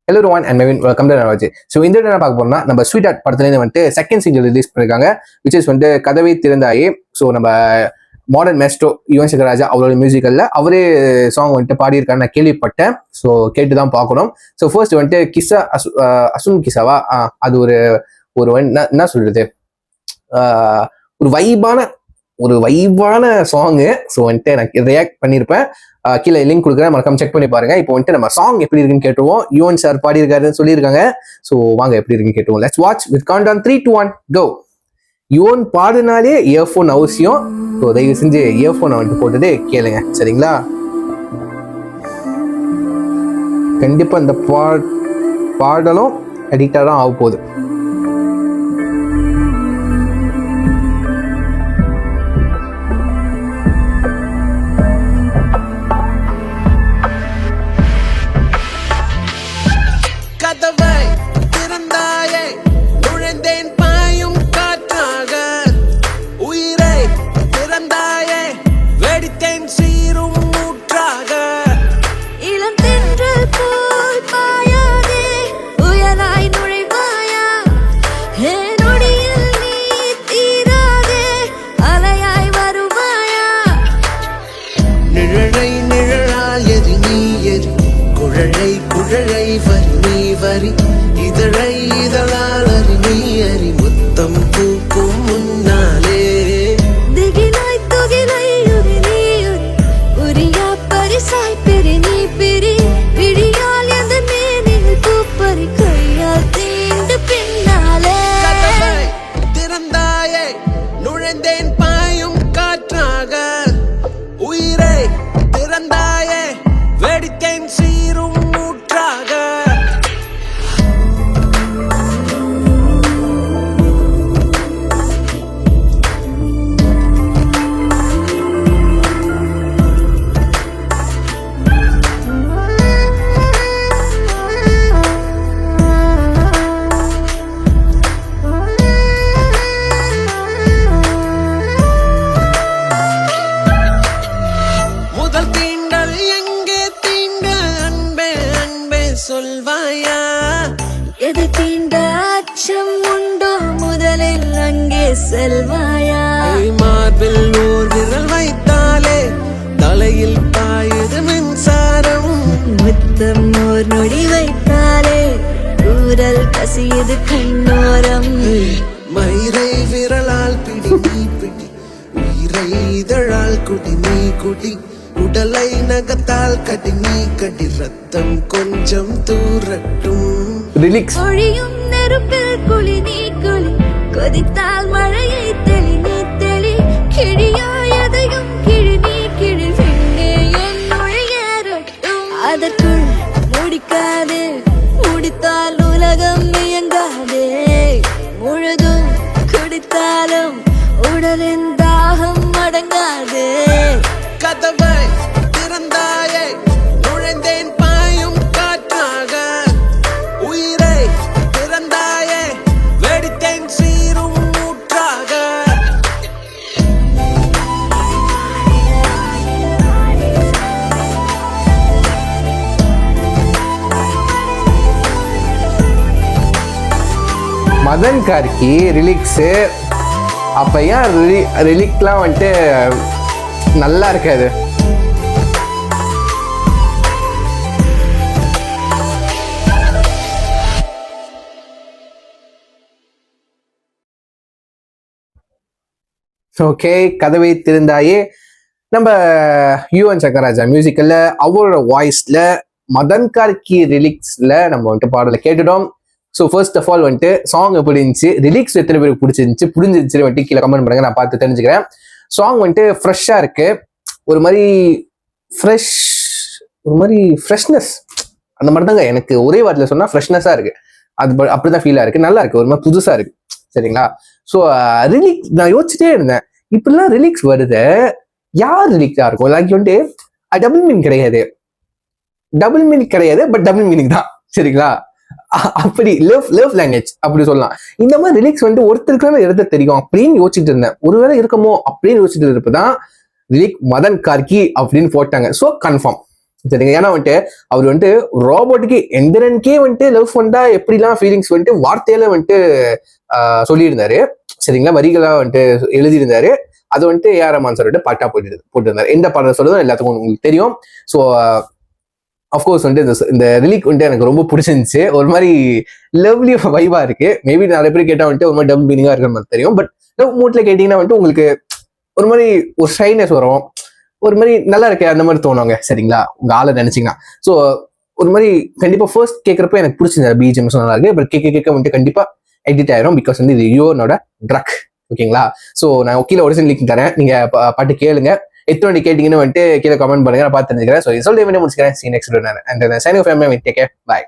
Hello everyone and Navin, welcome to Analogy. So இந்த video என்ன பார்க்க போறோம்னா நம்ம ஸ்வீட் ஆர்ட் படத்துலேருந்து வந்துட்டு செகண்ட் சிங்கிள் ரிலீஸ் பண்ணிருக்காங்க விச் இஸ் வந்து கதவை திறந்தாயே. ஸோ நம்ம மாடர்ன் மேஸ்ட்ரோ யுவன் சங்கர் ராஜா அவரோட மியூசிக்கல்ல அவரே சாங் வந்துட்டு பாடியிருக்காரு நான் கேள்விப்பட்டேன். ஸோ கேட்டு தான் பார்க்கணும். ஸோ ஃபர்ஸ்ட் வந்துட்டு கிஸ்ஸா அசுன் கிசாவா அது ஒரு என்ன சொல்றது ஒரு வைபான சாங்கு. ஸோ வந்துட்டு எனக்கு ரியாக்ட் பண்ணியிருப்பேன். கீழே லிங்க் கொடுக்குறேன், மறக்காம செக் பண்ணி பாருங்க. இப்போ வந்துட்டு நம்ம சாங் எப்படி இருக்குன்னு கேட்டுருவோம். யுவன் சார் பாடியிருக்காருன்னு சொல்லியிருக்காங்க. ஸோ வாங்க எப்படி இருக்குன்னு கேட்டுருவோம். Let's watch with count on 3, 2, 1 go. Yuvan பாடுனாலே இயர்ஃபோன் அவசியம். ஸோ தயவு செஞ்சு இயர்ஃபோனை வந்துட்டு போட்டுட்டு கேளுங்க, சரிங்களா? கண்டிப்பா இந்த பாடலும் எடிட்டா தான் ஆக போகுது. கதவை திறந்தாயே நுழைந்தேன் பாயும் காற்றாக, உயிரை திறந்தாயே வெடித்தேன் சீரும் ஊற்றாக. இளம் தென்றல் போல் பாயாதே உயராய் நுழைவாயா, நொடியில் நீ தீராதே அலையாய் வருவாயா. நிழலை நிழலால் எரி நீ எரி, குழலை குழலை வரி நீ வரி, இதழை இதழால் அறி நீ அறி, முத்தம் பூக்கும் முன்னாலே. திகிலாய் துகிலாய் உரி நீ உரி, உரியா பரிசாய் பெரி நீ பெரி, விழியால் எந்த மேனில் பூப்பறி கையால் தீண்டு பின்னாலே. கதவை திறந்தாயே நுழைந்தேன் பாயும் காற்றாக, உயிரை திறந்தாயே வெடித்தேன் சீரும் ஊற்றாக. முதல் தீண்டல் எங்கே தீண்ட, அன்பே அன்பே சொல்வாயா. எது தீண்ட அச்சம் உண்டோ முதலில் அங்கே செல்வாயா. மார்பில் ஓர் விரல் வைத்தாலே தலையில் பாயுது மின்சாரம். முத்தம் ஓர் நொடி வைத்தாலே ஊரல் கசியது கண்ணோரம். மயிரை விரலால் பிடி நீ பிடி, உயிரை இதழால் குடி நீ குடி, உடலை நகத்தால் கடி நீ கடி, ரத்தம் கொஞ்சம் தூரட்டும். ரிலிக்ஸ் ஒழியும் நெருப்பில் குளி நீ குளி, கொதித்தால் மழையை தெளி நீ தெளி, கிழியாய் எதையும் கிழி நீ கிழி, விண்ணே என்னுள் ஏறட்டும். அதற்குள் முடிக்காதே, முடித்தால் உலகம் இயங்காதே, முழுதும் குடித்தாலும் உடலின் தாகம் அடங்காதே. கதவை திறந்தாயே நுழைந்தேன் பாயும் காற்றாக, உயிரை திறந்தாயே வெடித்தேன் சீரும் ஊற்றாக. மதன் கார்கி ரிலிக்ஸு. அப்ப ஏன் ரிலிக்லாம் வந்துட்டு நல்லா இருக்காது? ஓகே, கதவை திறந்தாயே நம்ம யுவன் சங்கர் ராஜா மியூசிக்கல்ல அவரோட வாய்ஸ்ல மதன் கார்கி ரிலிக்ஸ்ல நம்ம வந்துட்டு பாடலை கேட்டுட்டோம். ஸோ ஃபர்ஸ்ட் ஆஃப் ஆல் வந்துட்டு சாங் எப்படி இருந்துச்சு, ரிலிக்ஸ் எத்தனை பேருக்கு பிடிச்சிருந்துச்சு, புரிஞ்சிருச்சு வந்துட்டு கீழே கமெண்ட் பண்ணுங்க, நான் பார்த்து தெரிஞ்சுக்கிறேன். சாங் வந்துட்டு ஃப்ரெஷ்ஷாக இருக்கு, ஒரு மாதிரி ஃப்ரெஷ்னஸ் அந்த மாதிரி தாங்க. எனக்கு ஒரே வார்த்தையில் சொன்னா ஃப்ரெஷ்னஸாக இருக்கு, அது அப்படிதான் ஃபீலாக இருக்கு, நல்லா இருக்கு, ஒரு மாதிரி புதுசா இருக்கு, சரிங்களா? ஸோ ரிலிக்ஸ் நான் யோசிச்சுட்டே இருந்தேன், இப்படிலாம் ரிலிக்ஸ் வருது, யார் ரிலிக்ஸா இருக்கும்? லைக் வந்துட்டு டபுள் மீனிங் கிடையாது, பட் டபுள் மீனிங் தான், சரிங்களா? அப்படி லவ் லாங்குவேஜ் அப்படி சொல்லலாம். இந்த மாதிரி ரிலிக்ஸ் வந்து ஒருத்தருக்கு எழுத தெரியும் அப்படின்னு யோசிச்சுட்டு இருந்தேன். ஒருவேளை இருக்குமோ அப்படின்னு யோசிச்சுட்டு இருப்பதான் ரிலிக் மதன் கார்கி அப்படின்னு போட்டாங்க. ஸோ கன்ஃபார்ம் சரிங்க. ஏன்னா வந்துட்டு அவர் வந்துட்டு ரோபோட்டுக்கு எந்திரனுக்கே வந்துட்டு லவ் பண்ணா எப்படிலாம் ஃபீலிங்ஸ் வந்துட்டு வார்த்தையில வந்துட்டு சொல்லியிருந்தாரு. சரிங்களா, வரிகளா வந்துட்டு எழுதியிருந்தாரு. அது வந்துட்டு ஏஆர் ரஹ்மான் சார் வந்துட்டு பாட்டா போட்டிருந்தாரு. எந்த பாடம் சொல்றதும் எல்லாத்துக்கும் உங்களுக்கு தெரியும். ஸோ அஃப்கோர்ஸ் வந்துட்டு இந்த ரிலீக் வந்துட்டு எனக்கு ரொம்ப பிடிச்சிருந்துச்சு. ஒரு மாதிரி லவ்லி வைவா இருக்கு. மேபி நிறைய பேர் கேட்டா வந்துட்டு ஒரு மாதிரி டபுள் மீனிங்கா இருக்கிற மாதிரி தெரியும். பட் லவ் மூட்ல கேட்டீங்கன்னா வந்துட்டு உங்களுக்கு ஒரு மாதிரி ஒரு ஷைனஸ் வரும், ஒரு மாதிரி நல்லா இருக்கு அந்த மாதிரி தோணுங்க. சரிங்களா, உங்க ஆளை நினைச்சீங்கன்னா. ஸோ ஒரு மாதிரி கண்டிப்பா ஃபர்ஸ்ட் கேட்கறப்ப எனக்கு பிடிச்சிருந்தது, பிஜிஎம்ஸ் நல்லா இருக்கு. பட் கேட்க வந்துட்டு கண்டிப்பா எடிட் ஆயிரும். பிகாஸ் வந்து இது யுவனோட ட்ரக். ஓகேங்களா, ஸோ நான் கீழே ஒரிஜினல் லிங்க் தரேன், நீங்க பாட்டு கேளுங்க. எத்தனை கேட்டீங்கன்னு வந்துட்டு கீழே கமெண்ட் பண்ணுங்க, நான் பார்த்து தெரிஞ்சுக்கிறேன். ஸோ சொல்ல முடிச்சுக்கிறேன். See you next video. And then signing off, take care, bye.